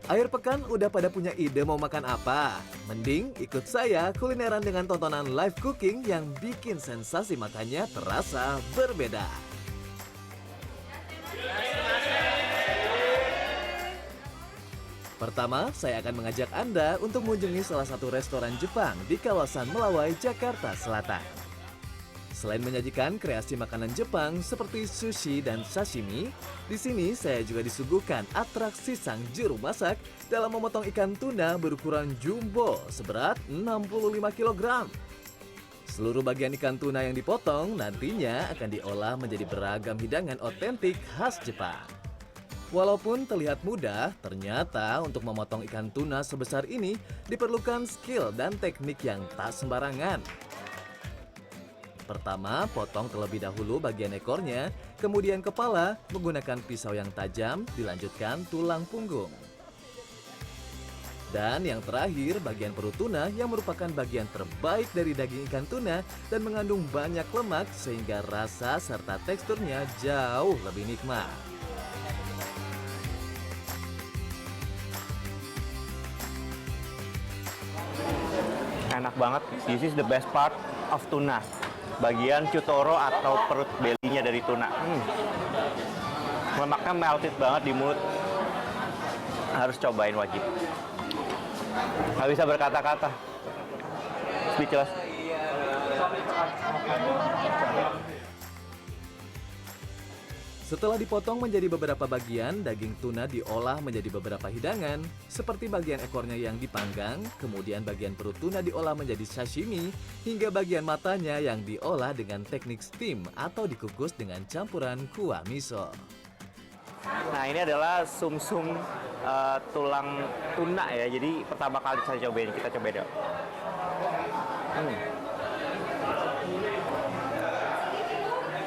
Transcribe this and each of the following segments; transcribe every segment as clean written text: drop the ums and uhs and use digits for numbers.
Akhir pekan udah pada punya ide mau makan apa? Mending ikut saya kulineran dengan tontonan live cooking yang bikin sensasi makannya terasa berbeda. Pertama, saya akan mengajak Anda untuk mengunjungi salah satu restoran Jepang di kawasan Melawai, Jakarta Selatan. Selain menyajikan kreasi makanan Jepang seperti sushi dan sashimi, di sini saya juga disuguhkan atraksi sang juru masak dalam memotong ikan tuna berukuran jumbo seberat 65 kg. Seluruh bagian ikan tuna yang dipotong nantinya akan diolah menjadi beragam hidangan otentik khas Jepang. Walaupun terlihat mudah, ternyata untuk memotong ikan tuna sebesar ini diperlukan skill dan teknik yang tak sembarangan. Pertama, potong terlebih dahulu bagian ekornya, kemudian kepala menggunakan pisau yang tajam, dilanjutkan tulang punggung. Dan yang terakhir, bagian perut tuna yang merupakan bagian terbaik dari daging ikan tuna dan mengandung banyak lemak sehingga rasa serta teksturnya jauh lebih nikmat. Enak banget. This is the best part of tuna. Bagian cutoro atau perut belinya dari tuna. Lemaknya melted banget di mulut. Harus cobain, wajib. Nggak bisa berkata-kata. Speechless. Setelah dipotong menjadi beberapa bagian, daging tuna diolah menjadi beberapa hidangan, seperti bagian ekornya yang dipanggang, kemudian bagian perut tuna diolah menjadi sashimi, hingga bagian matanya yang diolah dengan teknik steam atau dikukus dengan campuran kuah miso. Nah, ini adalah sumsum tulang tuna ya. Jadi pertama kali saya cobain, kita cobain dong.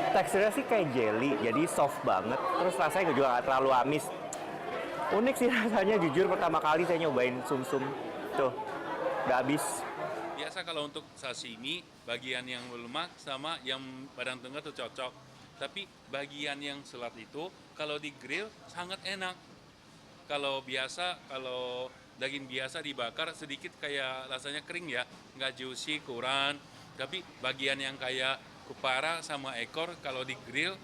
Teksturnya sih kayak jelly, jadi soft banget. Terus rasanya juga nggak terlalu amis. Unik sih rasanya, jujur pertama kali saya nyobain sumsum. Tuh, udah habis. Biasa kalau untuk sashimi, bagian yang berlemak sama yang badan tengah tuh cocok. Tapi bagian yang selat itu, kalau di grill sangat enak. Kalau daging biasa dibakar sedikit kayak rasanya kering ya, nggak juicy, kurang. Tapi bagian yang kayak kepala sama ekor kalau di grill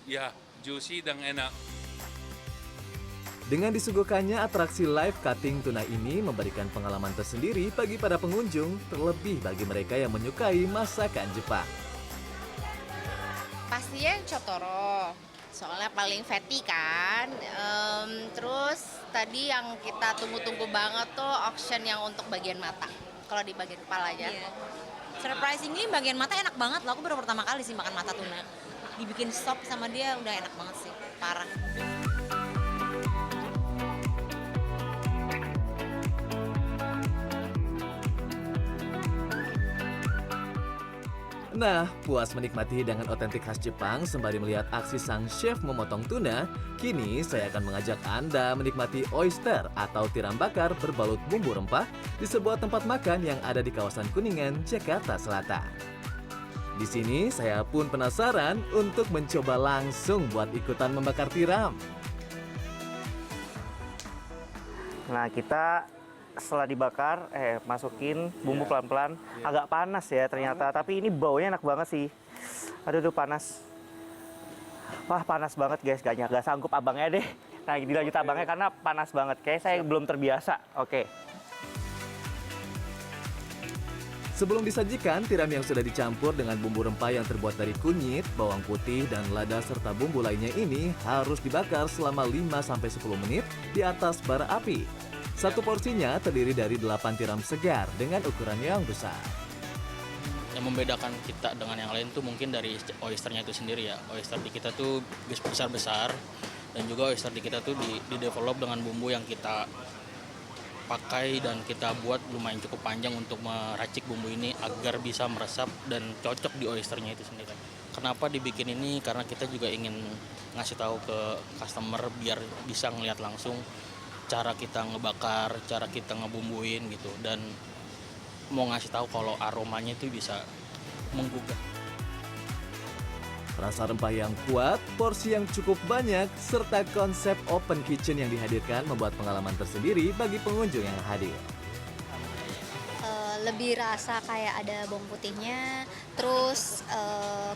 ya juicy dan enak. Dengan disuguhkannya atraksi live cutting tuna ini memberikan pengalaman tersendiri bagi para pengunjung, terlebih bagi mereka yang menyukai masakan Jepang. Pastinya yang Chotoro, soalnya paling fatty kan. Terus tadi yang kita tunggu-tunggu banget tuh auction yang untuk bagian mata. Kalau di bagian kepalanya. Iya. Surprisingly bagian mata enak banget loh. Aku baru pertama kali sih makan mata tuna. Dibikin sop sama dia udah enak banget sih, parah. Nah, puas menikmati hidangan otentik khas Jepang sembari melihat aksi sang chef memotong tuna, kini saya akan mengajak Anda menikmati oyster atau tiram bakar berbalut bumbu rempah di sebuah tempat makan yang ada di kawasan Kuningan, Jakarta Selatan. Di sini saya pun penasaran untuk mencoba langsung buat ikutan membakar tiram. Nah, kita setelah dibakar, masukin bumbu pelan-pelan. Agak panas ya ternyata, tapi ini baunya enak banget sih. Aduh, panas. Wah, panas banget guys, gak sanggup abangnya deh. Nah, dilanjut abangnya karena panas banget. Kayak saya belum terbiasa. Oke. Sebelum disajikan, tiram yang sudah dicampur dengan bumbu rempah yang terbuat dari kunyit, bawang putih, dan lada serta bumbu lainnya ini harus dibakar selama 5-10 menit di atas bara api. Satu porsinya terdiri dari 8 tiram segar dengan ukuran yang besar. Yang membedakan kita dengan yang lain tuh mungkin dari oysternya itu sendiri ya. Oyster di kita tuh besar-besar dan juga oyster di kita tuh di-develop dengan bumbu yang kita pakai dan kita buat lumayan cukup panjang untuk meracik bumbu ini agar bisa meresap dan cocok di oysternya itu sendiri. Kenapa dibikin ini? Karena kita juga ingin ngasih tahu ke customer biar bisa ngelihat langsung cara kita ngebakar, cara kita ngebumbuin gitu, dan mau ngasih tahu kalau aromanya itu bisa menggugah. Rasa rempah yang kuat, porsi yang cukup banyak, serta konsep open kitchen yang dihadirkan membuat pengalaman tersendiri bagi pengunjung yang hadir. Lebih rasa kayak ada bawang putihnya, terus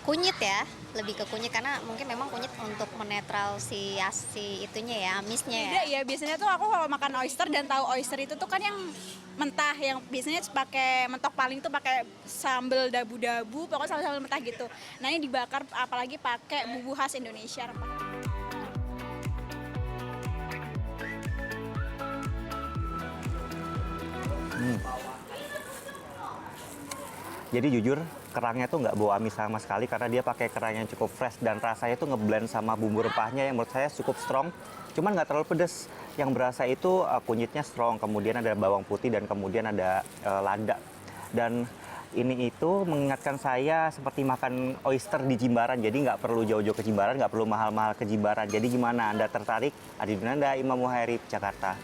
kunyit ya, lebih ke kunyit karena mungkin memang kunyit untuk menetral si itunya ya, amisnya ya. Beda ya, biasanya tuh aku kalau makan oyster dan tahu oyster itu tuh kan yang mentah, yang biasanya pakai mentok paling tuh pakai sambal dabu-dabu, pokoknya sambal mentah gitu. Nah ini dibakar apalagi pakai bumbu khas Indonesia. Jadi jujur kerangnya tuh nggak bau amis sama sekali karena dia pakai kerang yang cukup fresh dan rasanya tuh ngeblend sama bumbu rempahnya yang menurut saya cukup strong. Cuman nggak terlalu pedes. Yang berasa itu kunyitnya strong, kemudian ada bawang putih dan kemudian ada lada. Dan ini itu mengingatkan saya seperti makan oyster di Jimbaran. Jadi nggak perlu jauh-jauh ke Jimbaran, nggak perlu mahal-mahal ke Jimbaran. Jadi gimana Anda tertarik? Adi Dunanda, Imam Muhairib, Jakarta.